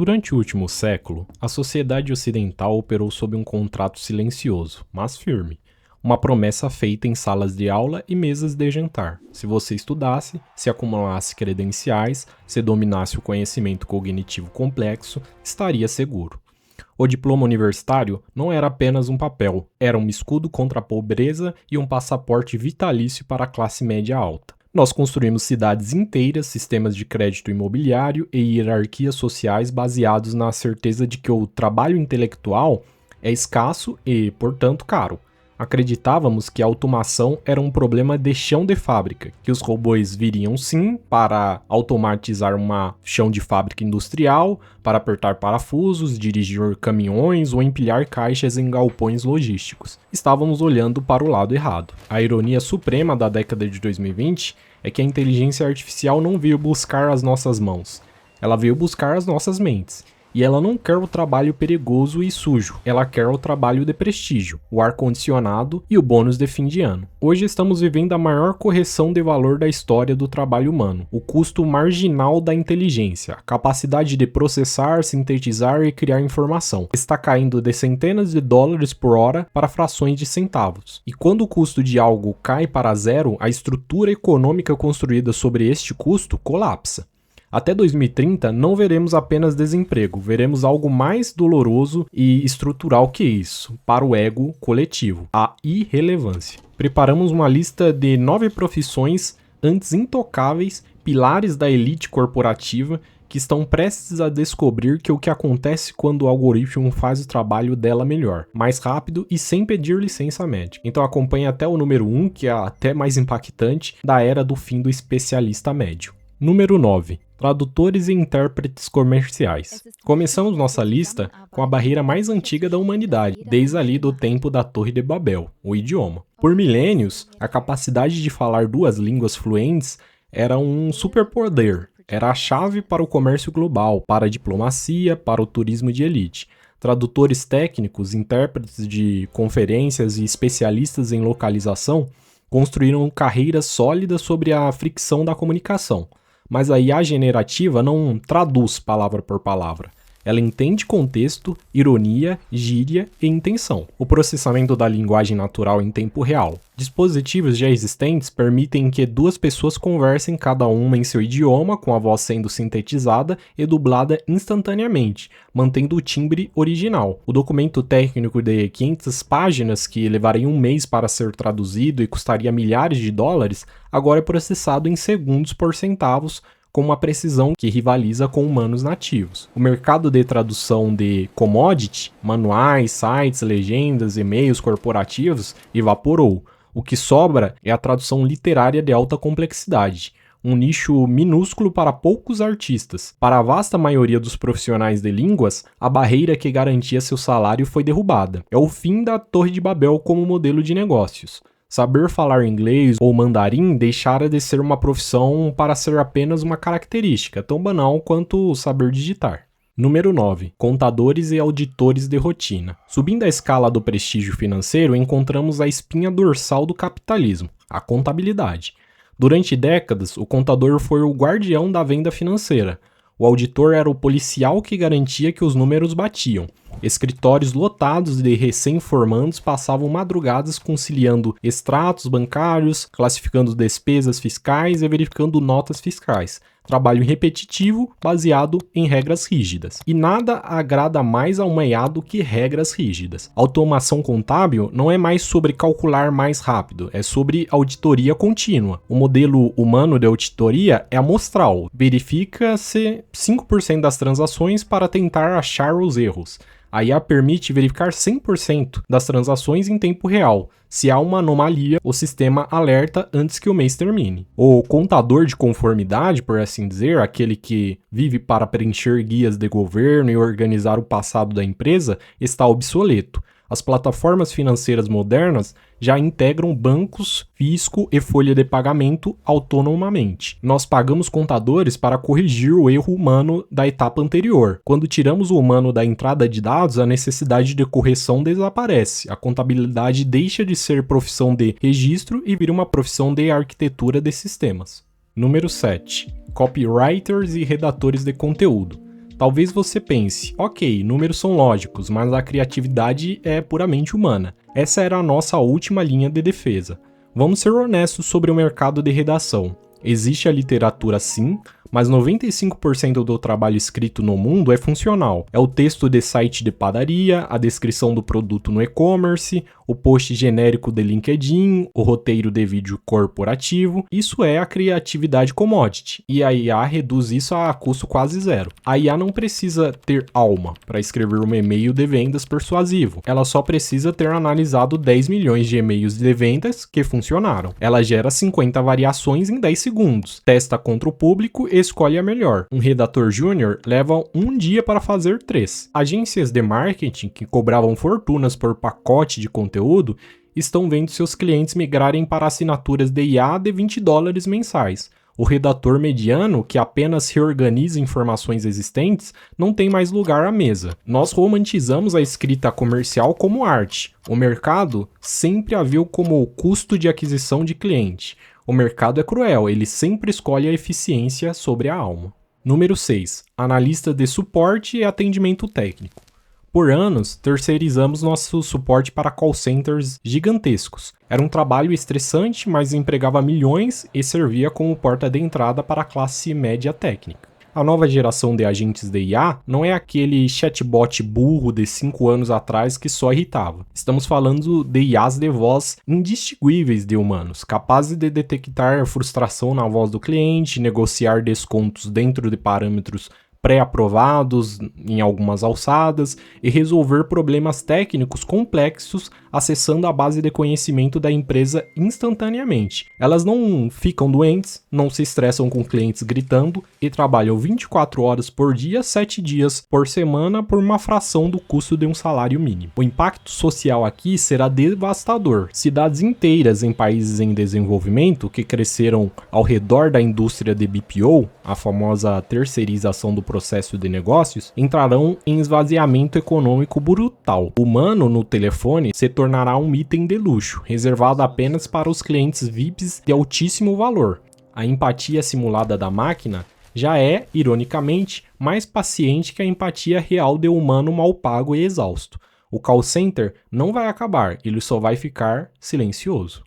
Durante o último século, a sociedade ocidental operou sob um contrato silencioso, mas firme. Uma promessa feita em salas de aula e mesas de jantar. Se você estudasse, se acumulasse credenciais, se dominasse o conhecimento cognitivo complexo, estaria seguro. O diploma universitário não era apenas um papel, era um escudo contra a pobreza e um passaporte vitalício para a classe média alta. Nós construímos cidades inteiras, sistemas de crédito imobiliário e hierarquias sociais baseados na certeza de que o trabalho intelectual é escasso e, portanto, caro. Acreditávamos que a automação era um problema de chão de fábrica, que os robôs viriam sim para automatizar uma chão de fábrica industrial, para apertar parafusos, dirigir caminhões ou empilhar caixas em galpões logísticos. Estávamos olhando para o lado errado. A ironia suprema da década de 2020 é que a inteligência artificial não veio buscar as nossas mãos, ela veio buscar as nossas mentes. E ela não quer o trabalho perigoso e sujo, ela quer o trabalho de prestígio, o ar-condicionado e o bônus de fim de ano. Hoje estamos vivendo a maior correção de valor da história do trabalho humano, o custo marginal da inteligência, a capacidade de processar, sintetizar e criar informação. Está caindo de centenas de dólares por hora para frações de centavos. E quando o custo de algo cai para zero, a estrutura econômica construída sobre este custo colapsa. Até 2030, não veremos apenas desemprego, veremos algo mais doloroso e estrutural que isso, para o ego coletivo, a irrelevância. Preparamos uma lista de 9 profissões antes intocáveis, pilares da elite corporativa, que estão prestes a descobrir que o que acontece quando o algoritmo faz o trabalho dela melhor, mais rápido e sem pedir licença médica. Então acompanhe até o número 1, que é até mais impactante, da era do fim do especialista médio. Número 9. Tradutores e intérpretes comerciais. Começamos nossa lista com a barreira mais antiga da humanidade, desde ali do tempo da Torre de Babel, o idioma. Por milênios, a capacidade de falar 2 línguas fluentes era um superpoder, era a chave para o comércio global, para a diplomacia, para o turismo de elite. Tradutores técnicos, intérpretes de conferências e especialistas em localização construíram carreiras sólidas sobre a fricção da comunicação. Mas a IA generativa não traduz palavra por palavra. Ela entende contexto, ironia, gíria e intenção. O processamento da linguagem natural em tempo real. Dispositivos já existentes permitem que 2 pessoas conversem cada uma em seu idioma, com a voz sendo sintetizada e dublada instantaneamente, mantendo o timbre original. O documento técnico de 500 páginas, que levaria um mês para ser traduzido e custaria milhares de dólares, agora é processado em segundos por centavos, com uma precisão que rivaliza com humanos nativos. O mercado de tradução de commodity, manuais, sites, legendas, e-mails corporativos, evaporou. O que sobra é a tradução literária de alta complexidade, um nicho minúsculo para poucos artistas. Para a vasta maioria dos profissionais de línguas, a barreira que garantia seu salário foi derrubada. É o fim da Torre de Babel como modelo de negócios. Saber falar inglês ou mandarim deixara de ser uma profissão para ser apenas uma característica, tão banal quanto saber digitar. Número 9. Contadores e auditores de rotina. Subindo a escala do prestígio financeiro, encontramos a espinha dorsal do capitalismo, a contabilidade. Durante décadas, o contador foi o guardião da venda financeira. O auditor era o policial que garantia que os números batiam. Escritórios lotados de recém-formandos passavam madrugadas conciliando extratos bancários, classificando despesas fiscais e verificando notas fiscais. Trabalho repetitivo baseado em regras rígidas. E nada agrada mais a uma IA do que regras rígidas. Automação contábil não é mais sobre calcular mais rápido, é sobre auditoria contínua. O modelo humano de auditoria é amostral. Verifica-se 5% das transações para tentar achar os erros. A IA permite verificar 100% das transações em tempo real. Se há uma anomalia, o sistema alerta antes que o mês termine. O contador de conformidade, por assim dizer, aquele que vive para preencher guias de governo e organizar o passado da empresa, está obsoleto. As plataformas financeiras modernas já integram bancos, fisco e folha de pagamento autonomamente. Nós pagamos contadores para corrigir o erro humano da etapa anterior. Quando tiramos o humano da entrada de dados, a necessidade de correção desaparece. A contabilidade deixa de ser profissão de registro e vira uma profissão de arquitetura de sistemas. Número 7. Copywriters e redatores de conteúdo. Talvez você pense, ok, números são lógicos, mas a criatividade é puramente humana. Essa era a nossa última linha de defesa. Vamos ser honestos sobre o mercado de redação. Existe a literatura sim, mas 95% do trabalho escrito no mundo é funcional. É o texto de site de padaria, a descrição do produto no e-commerce, o post genérico de LinkedIn, o roteiro de vídeo corporativo. Isso é a criatividade commodity, e a IA reduz isso a custo quase zero. A IA não precisa ter alma para escrever um e-mail de vendas persuasivo. Ela só precisa ter analisado 10 milhões de e-mails de vendas que funcionaram. Ela gera 50 variações em 10 segundos, testa contra o público e escolhe a melhor. Um redator júnior leva um dia para fazer 3. Agências de marketing que cobravam fortunas por pacote de conteúdo estão vendo seus clientes migrarem para assinaturas de IA de $20 mensais. O redator mediano, que apenas reorganiza informações existentes, não tem mais lugar à mesa. Nós romantizamos a escrita comercial como arte. O mercado sempre a viu como o custo de aquisição de cliente. O mercado é cruel, ele sempre escolhe a eficiência sobre a alma. Número 6. Analista de suporte e atendimento técnico. Por anos, terceirizamos nosso suporte para call centers gigantescos. Era um trabalho estressante, mas empregava milhões e servia como porta de entrada para a classe média técnica. A nova geração de agentes de IA não é aquele chatbot burro de 5 anos atrás que só irritava. Estamos falando de IAs de voz indistinguíveis de humanos, capazes de detectar frustração na voz do cliente, negociar descontos dentro de parâmetros pré-aprovados em algumas alçadas e resolver problemas técnicos complexos acessando a base de conhecimento da empresa instantaneamente. Elas não ficam doentes, não se estressam com clientes gritando e trabalham 24 horas por dia, 7 dias por semana por uma fração do custo de um salário mínimo. O impacto social aqui será devastador. Cidades inteiras em países em desenvolvimento que cresceram ao redor da indústria de BPO, a famosa terceirização do processo de negócios, entrarão em esvaziamento econômico brutal. O humano no telefone se tornará um item de luxo, reservado apenas para os clientes VIPs de altíssimo valor. A empatia simulada da máquina já é, ironicamente, mais paciente que a empatia real de um humano mal pago e exausto. O call center não vai acabar, ele só vai ficar silencioso.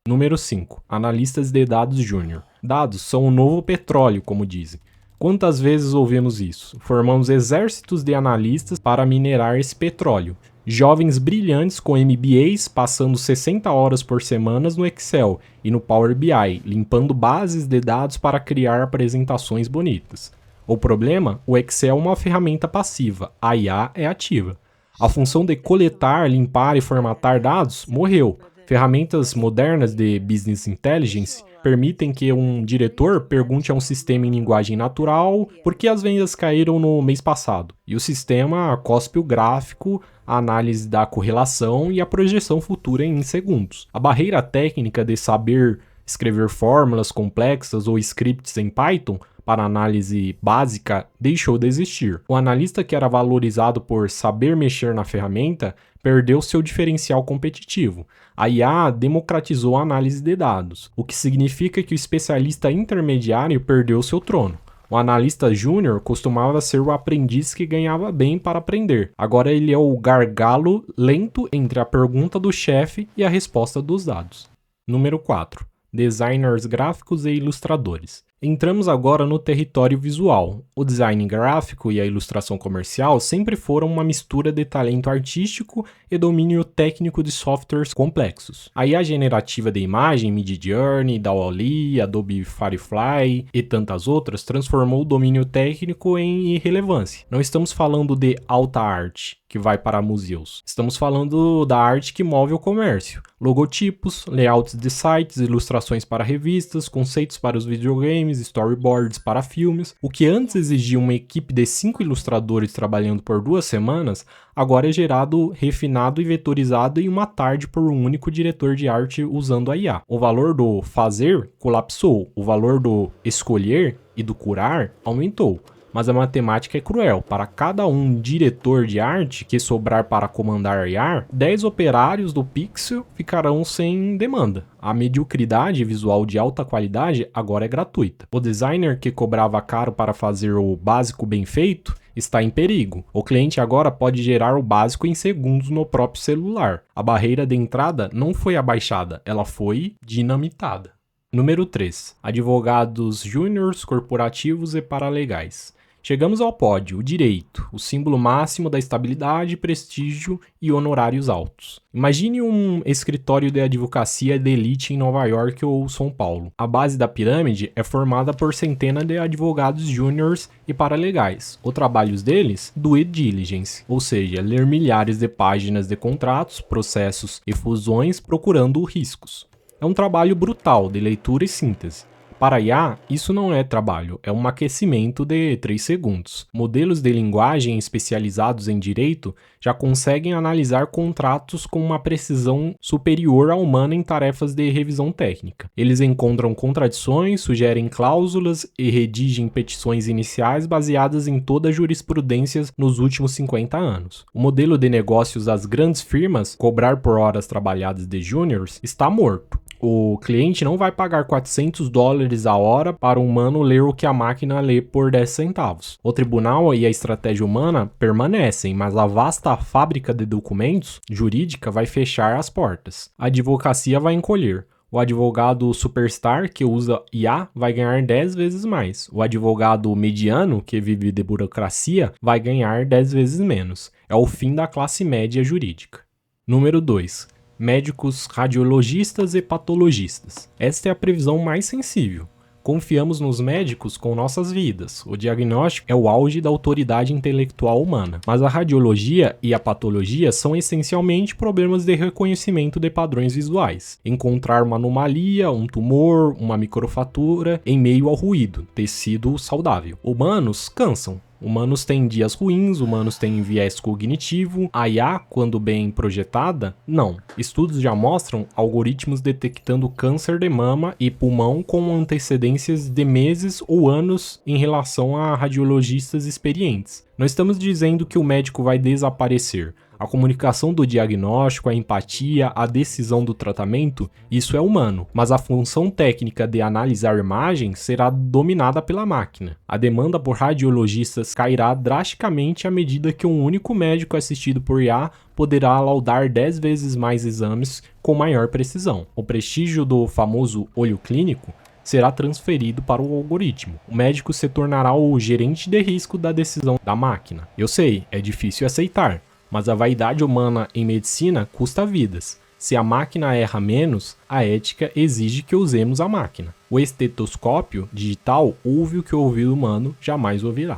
Número 5. Analistas de dados júnior. Dados são o novo petróleo, como dizem. Quantas vezes ouvimos isso? Formamos exércitos de analistas para minerar esse petróleo. Jovens brilhantes com MBAs passando 60 horas por semana no Excel e no Power BI, limpando bases de dados para criar apresentações bonitas. O problema? O Excel é uma ferramenta passiva, a IA é ativa. A função de coletar, limpar e formatar dados morreu. Ferramentas modernas de Business Intelligence permitem que um diretor pergunte a um sistema em linguagem natural por que as vendas caíram no mês passado. E o sistema cospe o gráfico, a análise da correlação e a projeção futura em segundos. A barreira técnica de saber escrever fórmulas complexas ou scripts em Python para análise básica deixou de existir. O analista que era valorizado por saber mexer na ferramenta perdeu seu diferencial competitivo. A IA democratizou a análise de dados, o que significa que o especialista intermediário perdeu seu trono. O analista júnior costumava ser o aprendiz que ganhava bem para aprender. Agora ele é o gargalo lento entre a pergunta do chefe e a resposta dos dados. Número 4. Designers gráficos e ilustradores. Entramos agora no território visual. O design gráfico e a ilustração comercial sempre foram uma mistura de talento artístico e domínio técnico de softwares complexos. A IA generativa de imagem, Midjourney, DALL-E, Adobe Firefly e tantas outras transformou o domínio técnico em irrelevância. Não estamos falando de alta arte, que vai para museus. Estamos falando da arte que move o comércio. Logotipos, layouts de sites, ilustrações para revistas, conceitos para os videogames, storyboards para filmes. O que antes exigia uma equipe de 5 ilustradores trabalhando por 2 semanas, agora é gerado, refinado e vetorizado em uma tarde por um único diretor de arte usando a IA. O valor do fazer colapsou, o valor do escolher e do curar aumentou. Mas a matemática é cruel. Para cada um diretor de arte que sobrar para comandar IA, 10 operários do Pixel ficarão sem demanda. A mediocridade visual de alta qualidade agora é gratuita. O designer que cobrava caro para fazer o básico bem feito está em perigo. O cliente agora pode gerar o básico em segundos no próprio celular. A barreira de entrada não foi abaixada, ela foi dinamitada. Número 3. Advogados júniores, corporativos e paralegais. Chegamos ao pódio, o direito, o símbolo máximo da estabilidade, prestígio e honorários altos. Imagine um escritório de advocacia de elite em Nova York ou São Paulo. A base da pirâmide é formada por centenas de advogados júniores e paralegais. Os trabalhos deles, due diligence, ou seja, ler milhares de páginas de contratos, processos e fusões procurando riscos. É um trabalho brutal de leitura e síntese. Para IA, isso não é trabalho, é um aquecimento de 3 segundos. Modelos de linguagem especializados em direito já conseguem analisar contratos com uma precisão superior à humana em tarefas de revisão técnica. Eles encontram contradições, sugerem cláusulas e redigem petições iniciais baseadas em toda a jurisprudência nos últimos 50 anos. O modelo de negócios das grandes firmas, cobrar por horas trabalhadas de júniors, está morto. O cliente não vai pagar $400 a hora para um humano ler o que a máquina lê por 10 centavos. O tribunal e a estratégia humana permanecem, mas a vasta fábrica de documentos jurídica vai fechar as portas. A advocacia vai encolher. O advogado superstar que usa IA vai ganhar 10 vezes mais. O advogado mediano, que vive de burocracia, vai ganhar 10 vezes menos. É o fim da classe média jurídica. Número 2. Médicos, radiologistas e patologistas. Esta é a previsão mais sensível. Confiamos nos médicos com nossas vidas. O diagnóstico é o auge da autoridade intelectual humana. Mas a radiologia e a patologia são essencialmente problemas de reconhecimento de padrões visuais. Encontrar uma anomalia, um tumor, uma microfatura em meio ao ruído, tecido saudável. Humanos cansam. Humanos têm dias ruins, humanos têm viés cognitivo. A IA, quando bem projetada, não. Estudos já mostram algoritmos detectando câncer de mama e pulmão com antecedências de meses ou anos em relação a radiologistas experientes. Não estamos dizendo que o médico vai desaparecer. A comunicação do diagnóstico, a empatia, a decisão do tratamento, isso é humano, mas a função técnica de analisar imagens será dominada pela máquina. A demanda por radiologistas cairá drasticamente à medida que um único médico assistido por IA poderá laudar 10 vezes mais exames com maior precisão. O prestígio do famoso olho clínico será transferido para o algoritmo. O médico se tornará o gerente de risco da decisão da máquina. Eu sei, é difícil aceitar, mas a vaidade humana em medicina custa vidas. Se a máquina erra menos, a ética exige que usemos a máquina. O estetoscópio digital ouve o que o ouvido humano jamais ouvirá.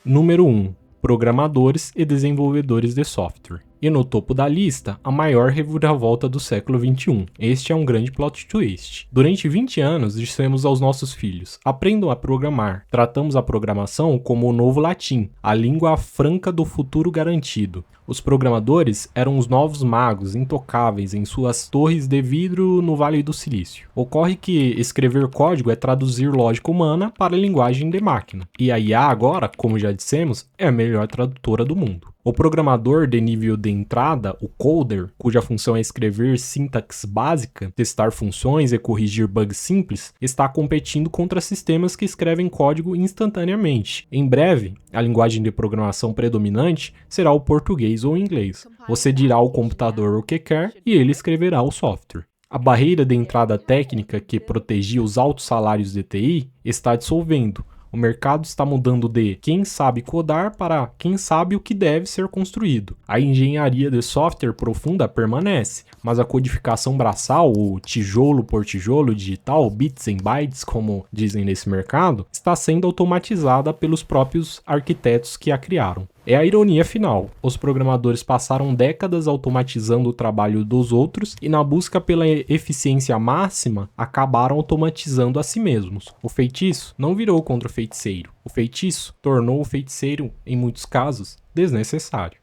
Número 1. Programadores e desenvolvedores de software. E no topo da lista, a maior reviravolta do século XXI. Este é um grande plot twist. Durante 20 anos, dissemos aos nossos filhos, aprendam a programar. Tratamos a programação como o novo latim, a língua franca do futuro garantido. Os programadores eram os novos magos, intocáveis em suas torres de vidro no Vale do Silício. Ocorre que escrever código é traduzir lógica humana para a linguagem de máquina. E a IA agora, como já dissemos, é a melhor tradutora do mundo. O programador de nível de entrada, o coder, cuja função é escrever sintaxe básica, testar funções e corrigir bugs simples, está competindo contra sistemas que escrevem código instantaneamente. Em breve, a linguagem de programação predominante será o português ou o inglês. Você dirá ao computador o que quer e ele escreverá o software. A barreira de entrada técnica que protegia os altos salários de TI está dissolvendo. O mercado está mudando de quem sabe codar para quem sabe o que deve ser construído. A engenharia de software profunda permanece, mas a codificação braçal, o tijolo por tijolo digital, bits and bytes, como dizem nesse mercado, está sendo automatizada pelos próprios arquitetos que a criaram. É a ironia final. Os programadores passaram décadas automatizando o trabalho dos outros e, na busca pela eficiência máxima, acabaram automatizando a si mesmos. O feitiço não virou contra o feiticeiro. O feitiço tornou o feiticeiro, em muitos casos, desnecessário.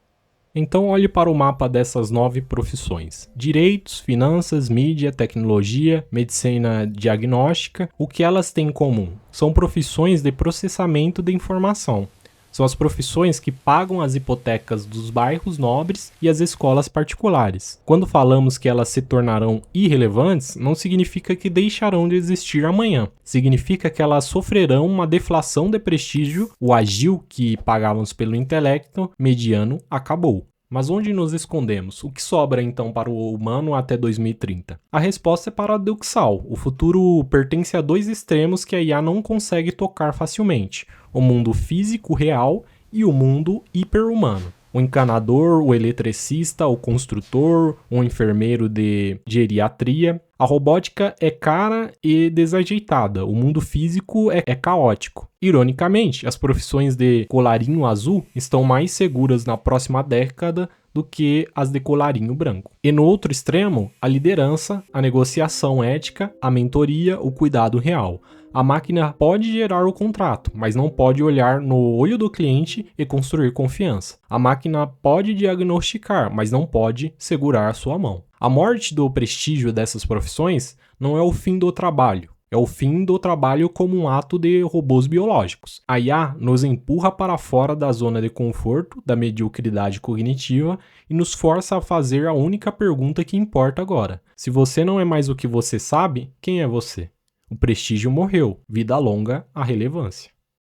Então olhe para o mapa dessas 9 profissões: direitos, finanças, mídia, tecnologia, medicina diagnóstica. O que elas têm em comum? São profissões de processamento de informação. São as profissões que pagam as hipotecas dos bairros nobres e as escolas particulares. Quando falamos que elas se tornarão irrelevantes, não significa que deixarão de existir amanhã. Significa que elas sofrerão uma deflação de prestígio. O agil que pagávamos pelo intelecto mediano acabou. Mas onde nos escondemos? O que sobra então para o humano até 2030? A resposta é paradoxal. O futuro pertence a 2 extremos que a IA não consegue tocar facilmente: o mundo físico real e o mundo hiper-humano. O encanador, o eletricista, o construtor, o enfermeiro de geriatria. A robótica é cara e desajeitada, o mundo físico é caótico. Ironicamente, as profissões de colarinho azul estão mais seguras na próxima década do que as de colarinho branco. E no outro extremo, a liderança, a negociação ética, a mentoria, o cuidado real. A máquina pode gerar o contrato, mas não pode olhar no olho do cliente e construir confiança. A máquina pode diagnosticar, mas não pode segurar sua mão. A morte do prestígio dessas profissões não é o fim do trabalho, é o fim do trabalho como um ato de robôs biológicos. A IA nos empurra para fora da zona de conforto, da mediocridade cognitiva e nos força a fazer a única pergunta que importa agora. Se você não é mais o que você sabe, quem é você? O prestígio morreu, vida longa a relevância.